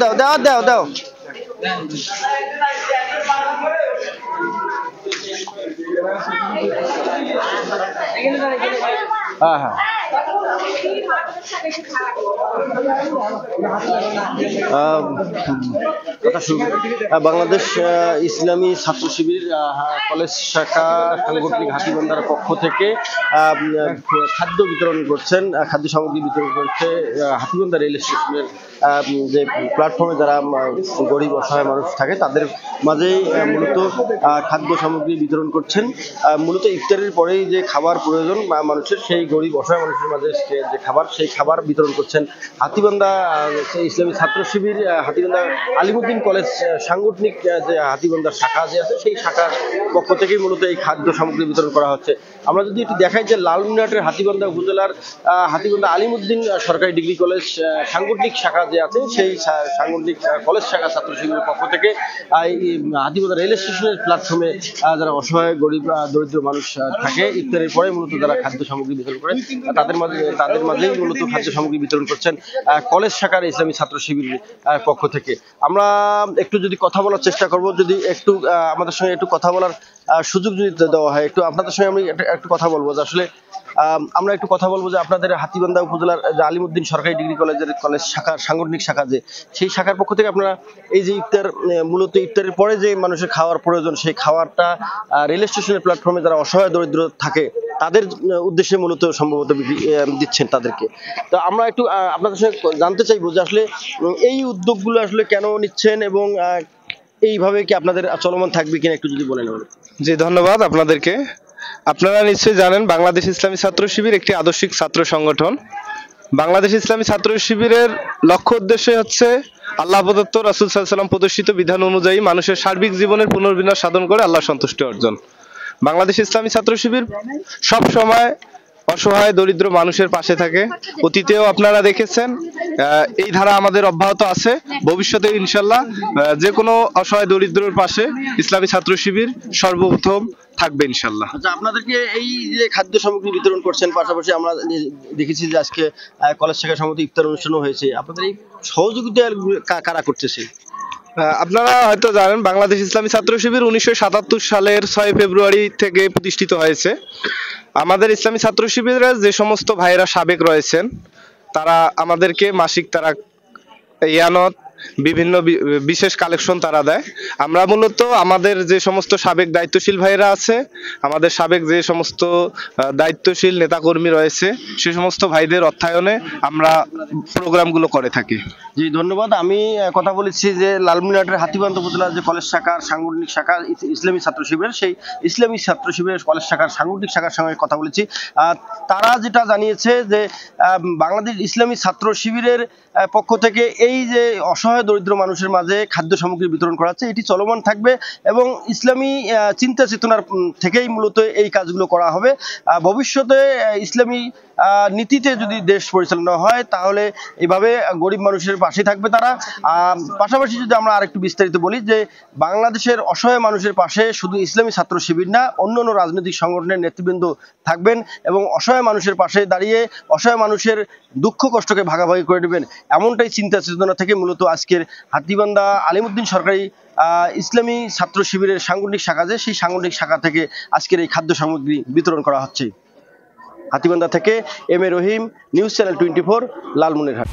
দাও দাও দাও দাও হ্যাঁ হ্যাঁ বাংলাদেশ ইসলামী ছাত্র শিবির কলেজ শাখা সাংগঠনিক হাতীবান্ধার পক্ষ থেকে খাদ্য বিতরণ করছেন, খাদ্য সামগ্রী বিতরণ করছে হাতীবান্ধা রেল স্টেশনের যে প্ল্যাটফর্মে যারা গরিব অসহায় মানুষ থাকে তাদের মাঝেই মূলত খাদ্য সামগ্রী বিতরণ করছেন। মূলত ইফতারের পরেই যে খাবার প্রয়োজন মানুষের, সেই গরিব অসহায় মানুষের মাঝে যে খাবার, সেই খাবার বিতরণ করছেন হাতীবান্ধা ইসলামী ছাত্র শিবির, হাতীবান্ধা আলিমুদ্দিন কলেজ সাংগঠনিক যে হাতীবান্ধার শাখা যে আছে সেই শাখার পক্ষ থেকেই মূলত এই খাদ্য সামগ্রী বিতরণ করা হচ্ছে। আমরা যদি একটু দেখাই যে লালমনিরহাটের হাতীবান্ধা উপজেলার হাতীবান্ধা আলিমুদ্দিন সরকারি ডিগ্রি কলেজ সাংগঠনিক শাখা যে আছে সেই সাংগঠনিক কলেজ শাখা ছাত্র শিবিরের পক্ষ থেকে হাতীবান্ধা রেল স্টেশনের প্ল্যাটফর্মে যারা অসহায় গরিব দরিদ্র মানুষ থাকে ইফতারের পরে মূলত যারা খাদ্য সামগ্রী বিতরণ করে তাদের মাঝেই মূলত খাদ্য সামগ্রী বিতরণ করছেন কলেজ শাখার ইসলামী ছাত্র শিবিরের পক্ষ থেকে। আমরা একটু যদি কথা বলার চেষ্টা করব, যদি একটু আমাদের সঙ্গে একটু কথা বলার সুযোগ যদি দেওয়া হয়, একটু আপনাদের সঙ্গে আমি একটু কথা বলবো যে আসলে আমরা একটু কথা বলবো যে আপনাদের হাতীবান্ধা উপজেলার যে আলিমুদ্দিন সরকারি ডিগ্রি কলেজের কলেজ শাখার সাংগঠনিক শাখা যে সেই শাখার পক্ষ থেকে আপনারা এই যে ইফতার মূলত ইফতারের পরে যে মানুষের খাওয়ার প্রয়োজন সেই খাবারটা রেল স্টেশনের প্ল্যাটফর্মে যারা অসহায় দরিদ্র থাকে তাদের উদ্দেশ্যে মূলত সম্ভবত দিচ্ছেন তাদেরকে। তো আমরা একটু আপনাদের সঙ্গে জানতে চাইবো যে আসলে এই উদ্যোগগুলো আসলে কেন নিচ্ছেন এবং এইভাবে কি আপনাদের চলমান থাকবে কিনা একটু যদি বলেন। জি, ধন্যবাদ আপনাদেরকে। আপনারা নিশ্চয়ই জানেন বাংলাদেশ ইসলামী ছাত্র শিবির একটি আদর্শিক ছাত্র সংগঠন। বাংলাদেশ ইসলামী ছাত্র শিবিরের লক্ষ্য উদ্দেশ্য হচ্ছে আল্লাহ প্রদত্ত রাসূল সাল্লাল্লাহু আলাইহি ওয়াসাল্লাম প্রদর্শিত বিধান অনুযায়ী মানুষের সার্বিক জীবনের পুনর্বিন্যাস সাধন করে আল্লাহর সন্তুষ্টি অর্জন। বাংলাদেশ ইসলামী ছাত্র শিবির সব সময় অসহায় দরিদ্র মানুষের পাশে থাকে। অতীতেও আপনারা দেখেছেন, এই ধারা আমাদের অব্যাহত আছে, ভবিষ্যতে ইনশাল্লাহ যে কোনো অসহায় দরিদ্রের পাশে ইসলামী ছাত্র শিবির সর্বপ্রথম থাকবে ইনশাল্লাহ। আচ্ছা, আপনাদেরকে এই যে খাদ্য সামগ্রী বিতরণ করছেন, পাশাপাশি আমরা দেখেছি যে আজকে কলেজ শাখা সমিতি ইফতার অনুষ্ঠানও হয়েছে, আপনাদের এই সহযোগিতা কারা করতেছে? আপনারা হয়তো জানেন বাংলাদেশ ইসলামী ছাত্র শিবির 1977 সালের 6 ফেব্রুয়ারি থেকে প্রতিষ্ঠিত হয়েছে। আমাদের ইসলামী ছাত্র শিবিরের যে সমস্ত ভাইরা সাবেক রয়েছেন তারা আমাদেরকে মাসিক তারা ইয়ানত বিভিন্ন বিশেষ কালেকশন তারা দেয়। আমরা মূলত আমাদের যে সমস্ত সাবেক দায়িত্বশীল ভাইরা আছে, আমাদের সাবেক যে সমস্ত দায়িত্বশীল নেতাকর্মী রয়েছে সে সমস্ত ভাইদের অর্থায়নে আমরা প্রোগ্রামগুলো করে থাকি। জি, ধন্যবাদ। আমি কথা বলেছি যে লালমনিরহাটের হাতীবান্ধা উপজেলার যে কলেজ শাখার সাংগঠনিক শাখা ইসলামী ছাত্র শিবিরের, সেই ইসলামী ছাত্র শিবিরের কলেজ শাখার সাংগঠনিক শাখার সঙ্গে কথা বলেছি। তারা যেটা জানিয়েছে যে বাংলাদেশ ইসলামী ছাত্র শিবিরের পক্ষ থেকে এই যে অসহায় দরিদ্র মানুষের মাঝে খাদ্য সামগ্রী বিতরণ করা হচ্ছে এটি চলমান থাকবে এবং ইসলামী চিন্তা চেতনার থেকেই মূলত এই কাজগুলো করা হবে। ভবিষ্যতে ইসলামী নীতিতে যদি দেশ পরিচালনা হয় তাহলে এভাবে গরিব মানুষের পাশে থাকবে তারা। পাশাপাশি যদি আমরা আরেকটু বিস্তারিত বলি যে বাংলাদেশের অসহায় মানুষের পাশে শুধু ইসলামী ছাত্র শিবির না, অন্যান্য রাজনৈতিক সংগঠনের নেতৃবৃন্দ থাকবেন এবং অসহায় মানুষের পাশে দাঁড়িয়ে অসহায় মানুষের দুঃখ কষ্টকে ভাগাভাগি করে নেবেন, এমনটাই চিন্তা চেতনা থেকে মূলত আজকের হাতীবান্ধা আলিমুদ্দিন সরকারি ইসলামী ছাত্র শিবিরের সাংগঠনিক শাখা যে সেই সাংগঠনিক শাখা থেকে আজকের এই খাদ্য সামগ্রী বিতরণ করা হচ্ছে। হাতীবান্ধা থেকে M A Rahim, news channel 24, Lalmonirhat.